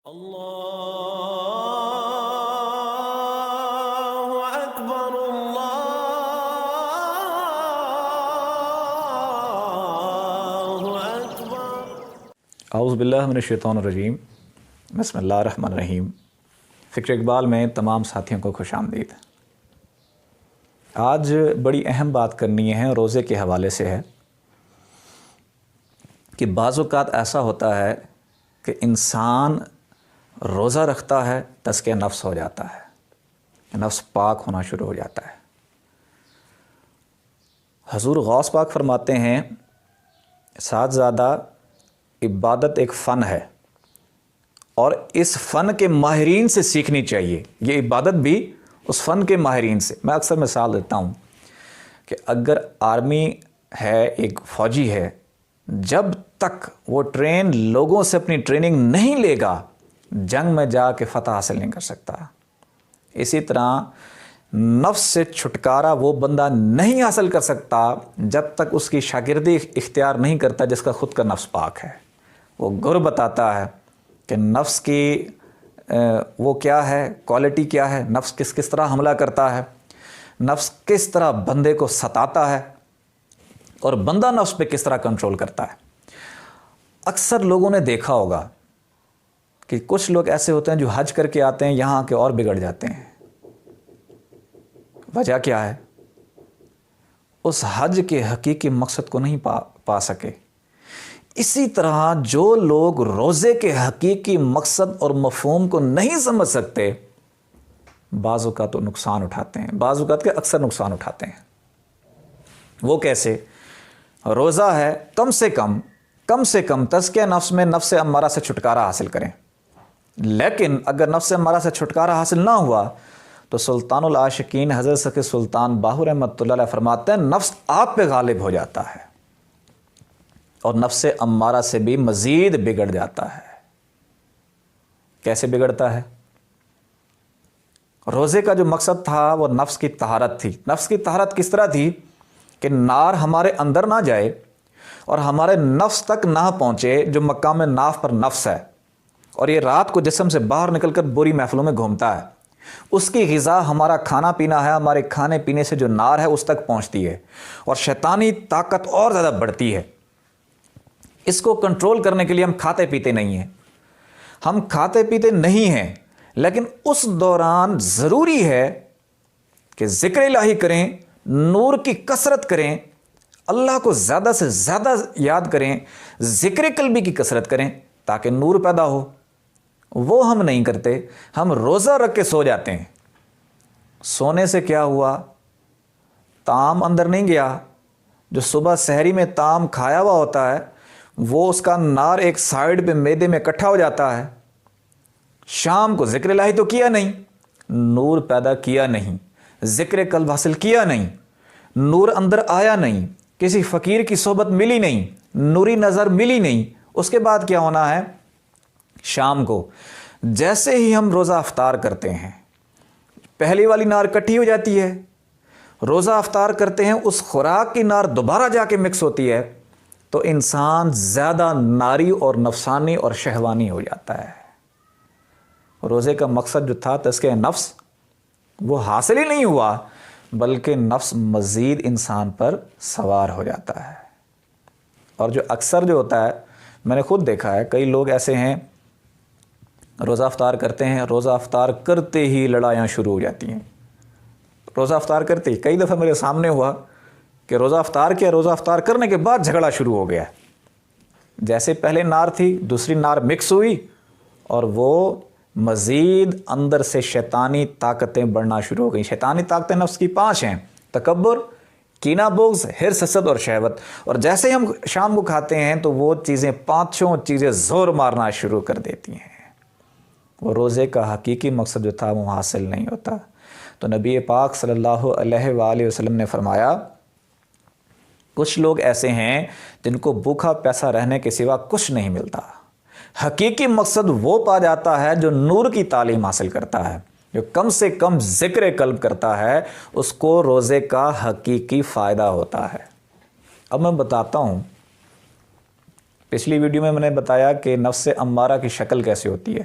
اللہ اکبر اللہ اکبر۔ اعوذ باللہ من الشیطان الرجیم، بسم اللہ الرحمن الرحیم۔ فکر اقبال میں تمام ساتھیوں کو خوش آمدید۔ آج بڑی اہم بات کرنی ہے، روزے کے حوالے سے ہے کہ بعض اوقات ایسا ہوتا ہے کہ انسان روزہ رکھتا ہے، تزکیہ نفس ہو جاتا ہے، نفس پاک ہونا شروع ہو جاتا ہے۔ حضور غوث پاک فرماتے ہیں، صاحبزادہ عبادت ایک فن ہے اور اس فن کے ماہرین سے سیکھنی چاہیے۔ یہ عبادت بھی اس فن کے ماہرین سے۔ میں اکثر مثال دیتا ہوں کہ اگر آرمی ہے، ایک فوجی ہے، جب تک وہ لوگوں سے اپنی ٹریننگ نہیں لے گا، جنگ میں جا کے فتح حاصل نہیں کر سکتا۔ اسی طرح نفس سے چھٹکارا وہ بندہ نہیں حاصل کر سکتا جب تک اس کی شاگردی اختیار نہیں کرتا جس کا خود کا نفس پاک ہے۔ وہ گر بتاتا ہے کہ نفس کی وہ کیا ہے، کوالٹی کیا ہے، نفس کس طرح حملہ کرتا ہے، نفس کس طرح بندے کو ستاتا ہے اور بندہ نفس پہ کس طرح کنٹرول کرتا ہے۔ اکثر لوگوں نے دیکھا ہوگا کہ کچھ لوگ ایسے ہوتے ہیں جو حج کر کے آتے ہیں، یہاں آ کے اور بگڑ جاتے ہیں۔ وجہ کیا ہے؟ اس حج کے حقیقی مقصد کو نہیں پا سکے۔ اسی طرح جو لوگ روزے کے حقیقی مقصد اور مفہوم کو نہیں سمجھ سکتے، بعض اوقات تو نقصان اٹھاتے ہیں، بعض اوقات کے اکثر نقصان اٹھاتے ہیں۔ وہ کیسے؟ روزہ ہے، کم سے کم تزکیہ نفس میں نفس امارہ سے چھٹکارا حاصل کریں، لیکن اگر نفس امارہ سے چھٹکارا حاصل نہ ہوا تو سلطان العاشقین حضرت سخی سلطان باہو رحمۃ اللہ علیہ فرماتے ہیں، نفس آپ پہ غالب ہو جاتا ہے اور نفس امارہ سے بھی مزید بگڑ جاتا ہے۔ کیسے بگڑتا ہے؟ روزے کا جو مقصد تھا وہ نفس کی طہارت تھی۔ نفس کی طہارت کس طرح تھی کہ نار ہمارے اندر نہ جائے اور ہمارے نفس تک نہ پہنچے، جو مقام ناف پر نفس ہے، اور یہ رات کو جسم سے باہر نکل کر بری محفلوں میں گھومتا ہے۔ اس کی غذا ہمارا کھانا پینا ہے، ہمارے کھانے پینے سے جو نار ہے اس تک پہنچتی ہے اور شیطانی طاقت اور زیادہ بڑھتی ہے۔ اس کو کنٹرول کرنے کے لیے ہم کھاتے پیتے نہیں ہیں، لیکن اس دوران ضروری ہے کہ ذکر الہی کریں، نور کی کثرت کریں، اللہ کو زیادہ سے زیادہ یاد کریں، ذکر قلبی کی کثرت کریں تاکہ نور پیدا ہو۔ وہ ہم نہیں کرتے، ہم روزہ رکھ کے سو جاتے ہیں۔ سونے سے کیا ہوا؟ طعام اندر نہیں گیا۔ جو صبح سحری میں طعام کھایا ہوا ہوتا ہے وہ اس کا نار ایک سائیڈ پہ معدے میں اکٹھا ہو جاتا ہے۔ شام کو ذکر الہی تو کیا نہیں، نور پیدا کیا نہیں، ذکر قلب حاصل کیا نہیں، نور اندر آیا نہیں، کسی فقیر کی صحبت ملی نہیں، نوری نظر ملی نہیں۔ اس کے بعد کیا ہونا ہے؟ شام کو جیسے ہی ہم روزہ افطار کرتے ہیں، پہلی والی نار کٹھی ہو جاتی ہے۔ روزہ افطار کرتے ہیں، اس خوراک کی نار دوبارہ جا کے مکس ہوتی ہے تو انسان زیادہ ناری اور نفسانی اور شہوانی ہو جاتا ہے۔ روزے کا مقصد جو تھا تزکیہ نفس، وہ حاصل ہی نہیں ہوا، بلکہ نفس مزید انسان پر سوار ہو جاتا ہے۔ اور جو اکثر جو ہوتا ہے، میں نے خود دیکھا ہے، کئی لوگ ایسے ہیں روزہ افطار کرتے ہیں، روزہ افطار کرتے ہی لڑائیاں شروع ہو جاتی ہیں۔ روزہ افطار کرتے ہی کئی دفعہ میرے سامنے ہوا کہ روزہ افطار کیا، روزہ افطار کرنے کے بعد جھگڑا شروع ہو گیا۔ جیسے پہلے نار تھی، دوسری نار مکس ہوئی اور وہ مزید اندر سے شیطانی طاقتیں بڑھنا شروع ہو گئیں۔ شیطانی طاقتیں نفس کی 5 ہیں: تکبر، کینہ، بغض، حرص، حسد اور شہوت۔ اور جیسے ہم شام کو کھاتے ہیں تو وہ چیزیں 5 چیزیں زور مارنا شروع کر دیتی ہیں۔ وہ روزے کا حقیقی مقصد جو تھا وہ حاصل نہیں ہوتا۔ تو نبی پاک صلی اللہ علیہ وآلہ وسلم نے فرمایا، کچھ لوگ ایسے ہیں جن کو بھوکا پیسہ رہنے کے سوا کچھ نہیں ملتا۔ حقیقی مقصد وہ پا جاتا ہے جو نور کی تعلیم حاصل کرتا ہے، جو کم سے کم ذکر قلب کرتا ہے، اس کو روزے کا حقیقی فائدہ ہوتا ہے۔ اب میں بتاتا ہوں، پچھلی ویڈیو میں نے بتایا کہ نفس امارہ کی شکل کیسے ہوتی ہے۔